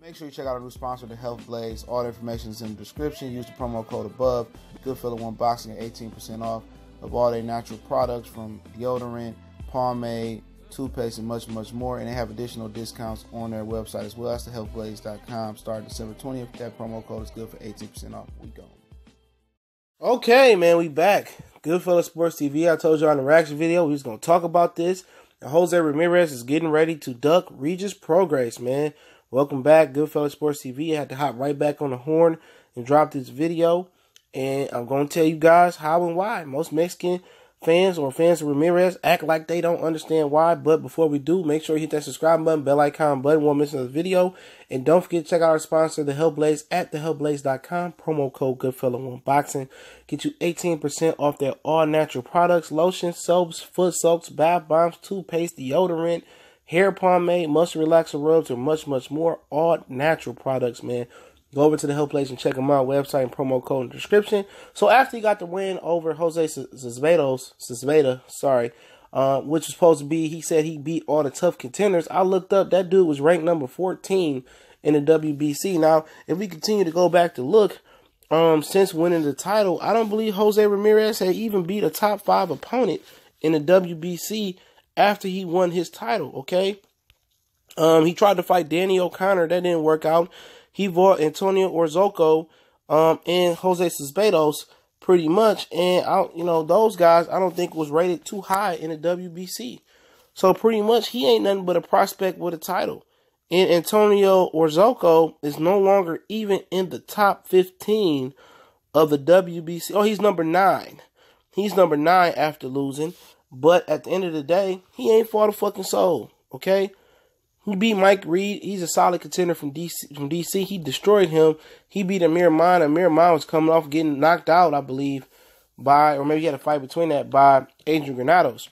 Make sure you check out our new sponsor, the Health Blaze. All the information is in the description. Use the promo code above. Goodfella1 Boxing at 18% off of all their natural products from deodorant, pomade, toothpaste, and much, much more. And they have additional discounts on their website as well. That's thehealthblaze.com. Starting December 20th. That promo code is good for 18% off. We go. Okay, man, we back. Goodfella Sports TV. I told you on the reaction video we was going to talk about this. And Jose Ramirez is getting ready to duck Regis Prograis, man. Welcome back, Goodfella Sports TV. I had to hop right back on the horn and drop this video. And I'm going to tell you guys how and why. Most Mexican fans or fans of Ramirez act like they don't understand why. But before we do, make sure you hit that subscribe button, bell icon button, won't miss another video. And don't forget to check out our sponsor, The Health Blaze, at thehealthblaze.com. Promo code Goodfella1 Boxing. Get you 18% off their all-natural products, lotions, soaps, foot soaks, bath bombs, toothpaste, deodorant, hair pomade, muscle relaxer rubs, and much, much more. All natural products, man. Go over to the Health Place and check them out. Website and promo code in the description. So after he got the win over Jose Zvezda, which was supposed to be, he said he beat all the tough contenders. I looked up, that dude was ranked number 14 in the WBC. Now, if we continue to go back to look, since winning the title, I don't believe Jose Ramirez had even beat a top 5 opponent in the WBC after he won his title, okay? He tried to fight Danny O'Connor. That didn't work out. He fought Antonio Orozco and Jose Zvezda pretty much. And, those guys I don't think was rated too high in the WBC. So pretty much he ain't nothing but a prospect with a title. And Antonio Orozco is no longer even in the top 15 of the WBC. Oh, he's number 9. He's number 9 after losing. But at the end of the day, he ain't fought a fucking soul, okay? He beat Mike Reed. He's a solid contender from DC. He destroyed him. He beat Amir Khan. Amir Khan was coming off getting knocked out, I believe, or maybe he had a fight between that, by Adrian Granados.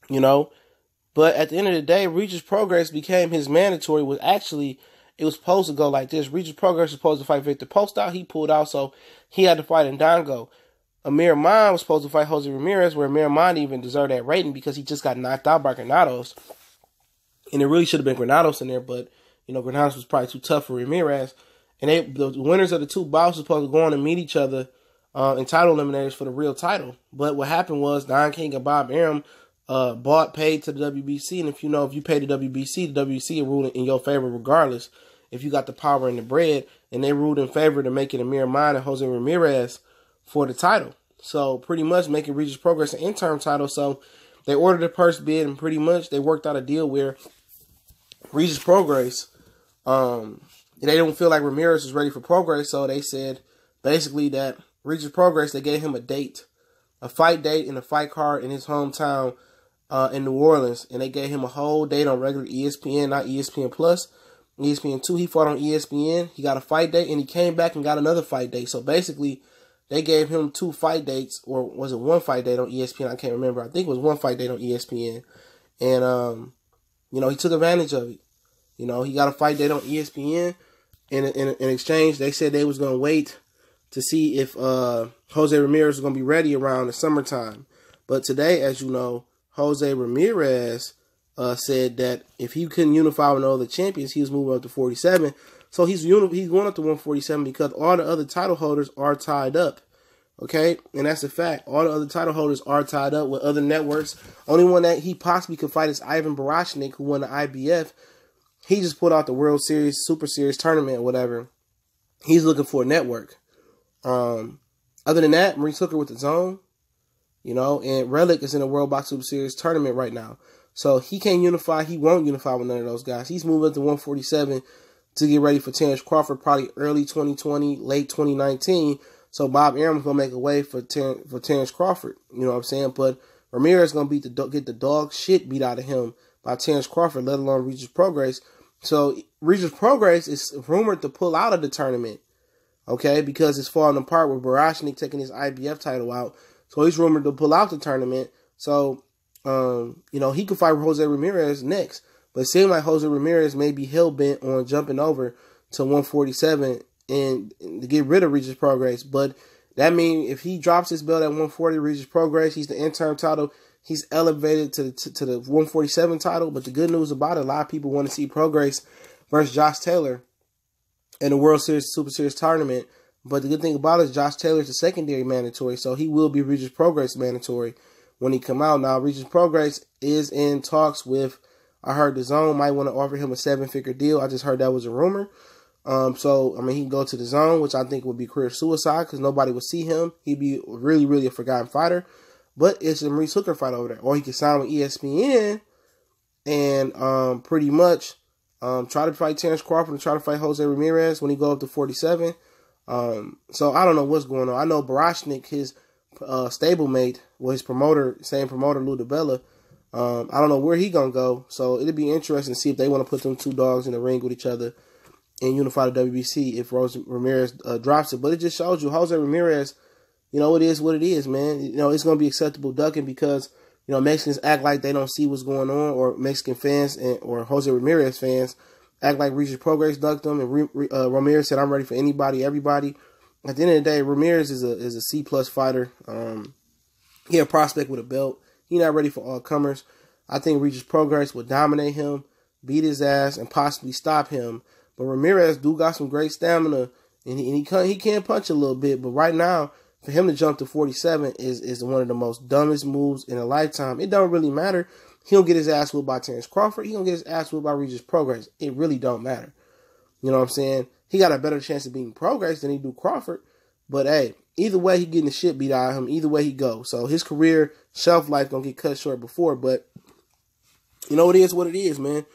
But at the end of the day, Regis Prograis became his mandatory. It was supposed to go like this. Regis Prograis was supposed to fight Victor Postol. He pulled out, so he had to fight Ndongo. Amir Khan was supposed to fight Jose Ramirez, where Amir Khan didn't even deserve that rating because he just got knocked out by Granados. And it really should have been Granados in there, but, Granados was probably too tough for Ramirez. And the winners of the two bouts were supposed to go on and meet each other in title eliminators for the real title. But what happened was Don King and Bob Arum paid to the WBC. And if you pay the WBC will rule in your favor regardless if you got the power and the bread. And they ruled in favor to make it Amir Khan and Jose Ramirez for the title. So pretty much making Regis Prograis an interim title. So they ordered a purse bid and pretty much they worked out a deal where Regis Prograis, they don't feel like Ramirez was ready for Prograis, so they said basically that Regis Prograis, they gave him a fight date and a fight card in his hometown in New Orleans, and they gave him a whole date on regular ESPN, not ESPN Plus, ESPN2. He fought on ESPN, he got a fight date, and he came back and got another fight date. So basically, they gave him 2 fight dates, or was it 1 fight date on ESPN? I can't remember. I think it was 1 fight date on ESPN, and he took advantage of it. He got a fight date on ESPN. In exchange, they said they was going to wait to see if Jose Ramirez was going to be ready around the summertime. But today, as you know, Jose Ramirez said that if he couldn't unify with all the champions, he was moving up to 47. So he's going up to 147 because all the other title holders are tied up. Okay? And that's a fact. All the other title holders are tied up with other networks. Only one that he possibly could fight is Ivan Barashnik, who won the IBF. He just put out the World Series, Super Series tournament, whatever. He's looking for a network. Other than that, Maurice Hooker with the Zone, and Relic is in the World Box Super Series tournament right now. So he can't unify. He won't unify with none of those guys. He's moving up to 147 to get ready for Terrence Crawford, probably early 2020, late 2019. So Bob Arum's going to make a way for Terrence Crawford. You know what I'm saying? But Ramirez is going to get the dog shit beat out of him by Terrence Crawford, let alone Regis Prograis. So Regis Prograis is rumored to pull out of the tournament, okay, because it's falling apart with Barashnik taking his IBF title out. So he's rumored to pull out the tournament. So, he could fight Jose Ramirez next. But it seems like Jose Ramirez may be hell-bent on jumping over to 147 and to get rid of Regis Prograis. But that means if he drops his belt at 140, Regis Prograis, he's the interim title. He's elevated to the 147 title. But the good news about it, a lot of people want to see Prograis versus Josh Taylor in the World Series Super Series tournament. But the good thing about it is Josh Taylor is a secondary mandatory, so he will be Regis Prograis mandatory when he come out. Now, Regis Prograis is in talks with, I heard the Zone might want to offer him a 7-figure deal. I just heard that was a rumor. So, I mean, he can go to the Zone, which I think would be career suicide because nobody would see him. He'd be really, really a forgotten fighter. But it's a Maurice Hooker fight over there. Or he could sign with ESPN and pretty much try to fight Terrence Crawford and try to fight Jose Ramirez when he go up to 47. So I don't know what's going on. I know Barashnik, his stablemate, his promoter, same promoter, Lou DiBella, I don't know where he gonna go. So it'll be interesting to see if they want to put them two dogs in the ring with each other and unify the WBC if Ramirez drops it. But it just shows you Jose Ramirez, you know, it is what it is, man. You know, it's going to be acceptable ducking because, you know, Mexicans act like they don't see what's going on, or Mexican fans or Jose Ramirez fans act like Regis Prograis ducked them, and Ramirez said, I'm ready for anybody, everybody. At the end of the day, Ramirez is a C-plus fighter. He a prospect with a belt. He not ready for all comers. I think Regis Prograis will dominate him, beat his ass, and possibly stop him. But Ramirez do got some great stamina, and he can punch a little bit. But right now, for him to jump to 47 is one of the most dumbest moves in a lifetime. It don't really matter. He don't get his ass whooped by Terrence Crawford. He don't get his ass whooped by Regis Prograis. It really don't matter. You know what I'm saying? He got a better chance of beating Prograis than he do Crawford. But hey, either way, he getting the shit beat out of him. Either way he go. So his career shelf life gonna get cut short before. But you know, it is what it is, man.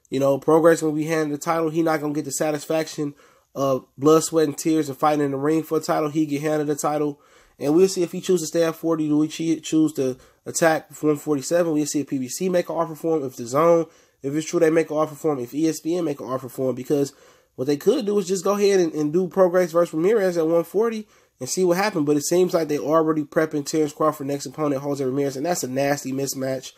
You know, Prograis gonna be handed the title. He not gonna get the satisfaction of blood, sweat, and tears and fighting in the ring for a title. He get handed the title. And we'll see if he chooses to stay at 40. Do we choose to attack for 147? We'll see if PBC make an offer for him. If the Zone, if it's true they make an offer for him. If ESPN make an offer for him. Because what they could do is just go ahead and do Prograis versus Ramirez at 140 and see what happens. But it seems like they already prepping Terrence Crawford next opponent, Jose Ramirez. And that's a nasty mismatch.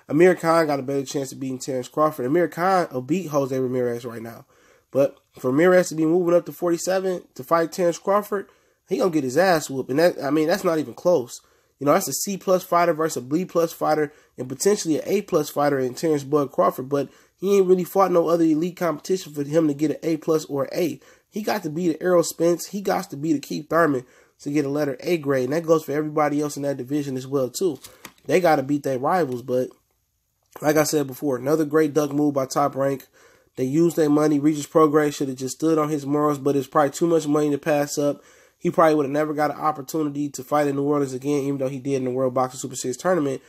Amir Khan got a better chance of beating Terrence Crawford. Amir Khan will beat Jose Ramirez right now. But for Ramirez to be moving up to 47 to fight Terrence Crawford, he gonna get his ass whooped. And that's not even close. You know, that's a C-plus fighter versus a B-plus fighter and potentially an A-plus fighter in Terrence Bud Crawford. But he ain't really fought no other elite competition for him to get an A-plus or an A. He got to beat Errol Spence. He got to beat a Keith Thurman to get a letter A grade. And that goes for everybody else in that division as well, too. They got to beat their rivals. But like I said before, another great duck move by Top Rank. They used their money. Regis Prograis should have just stood on his morals, but it's probably too much money to pass up. He probably would have never got an opportunity to fight in New Orleans again, even though he did in the World Boxing Super Series tournament.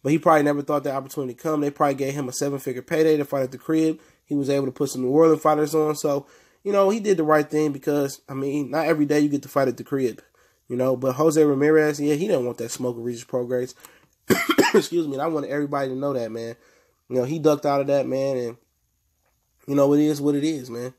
But he probably never thought that opportunity would come. They probably gave him a 7-figure payday to fight at the crib. He was able to put some New Orleans fighters on. So, you know, he did the right thing because, I mean, not every day you get to fight at the crib. You know, but Jose Ramirez, yeah, he didn't want that smoke with Regis Prograis. Excuse me. And I wanted everybody to know that, man. You know, he ducked out of that, man. And, you know, it is what it is, man.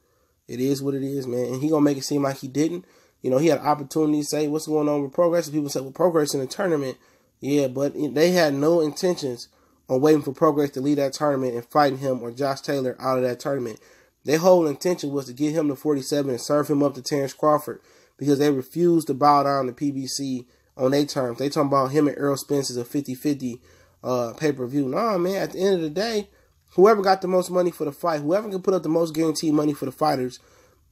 It is what it is, man. And he going to make it seem like he didn't. You know, he had an opportunity to say, what's going on with Prograis? And people said, well, Prograis in the tournament. Yeah, but they had no intentions on waiting for Prograis to lead that tournament and fighting him or Josh Taylor out of that tournament. Their whole intention was to get him to 47 and serve him up to Terrence Crawford because they refused to bow down to PBC on their terms. They talking about him and Errol Spence as a 50-50 pay-per-view. Nah, man, at the end of the day, whoever got the most money for the fight, whoever can put up the most guaranteed money for the fighters,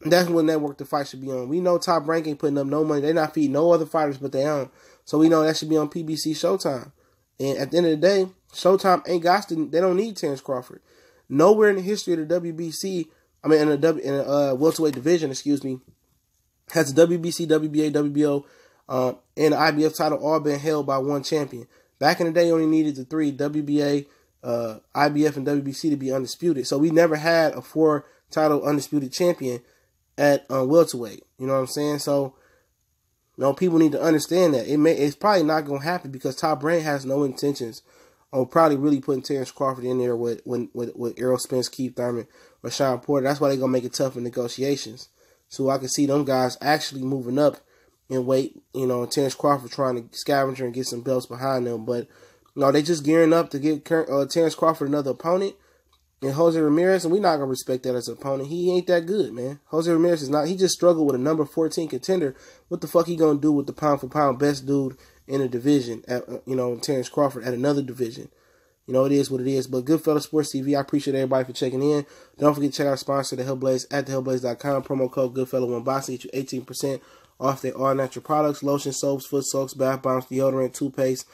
that's what network the fight should be on. We know Top Rank ain't putting up no money. They're not feeding no other fighters but their own. So we know that should be on PBC Showtime. And at the end of the day, Showtime ain't got to, they don't need Terrence Crawford. Nowhere in the history of the WBC, I mean, in the welterweight division, has the WBC, WBA, WBO, and the IBF title all been held by one champion. Back in the day, you only needed the three, WBA, IBF, and WBC to be undisputed. So we never had a 4-title undisputed champion at welterweight. You know what I'm saying? So, you know, people need to understand that. It's probably not going to happen because Top Rank has no intentions on probably really putting Terrence Crawford in there with Errol Spence, Keith Thurman, or Sean Porter. That's why they're going to make it tough in negotiations. So I can see them guys actually moving up in weight, you know, Terrence Crawford trying to scavenger and get some belts behind them. But, you know, they just gearing up to give Terrence Crawford another opponent. And Jose Ramirez, and we're not going to respect that as an opponent. He ain't that good, man. Jose Ramirez is not. He just struggled with a number 14 contender. What the fuck he going to do with the pound-for-pound best dude in a division, at, you know, Terrence Crawford at another division? You know, it is what it is. But Goodfellas Sports TV, I appreciate everybody for checking in. Don't forget to check out our sponsor, The Hellblaze, at thehellblaze.com. Promo code Goodfella1Box to get you 18% off their all-natural products, lotion, soaps, foot soaks, bath bombs, deodorant, toothpaste,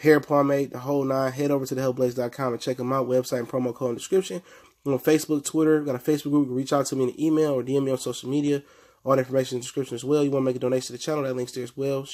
hair pomade, the whole nine. Head over to thehellblaze.com and check them out. Website and promo code in the description. I'm on Facebook, Twitter. Got a Facebook group. You can reach out to me in an email or DM me on social media. All the information in the description as well. You want to make a donation to the channel, that link's there as well.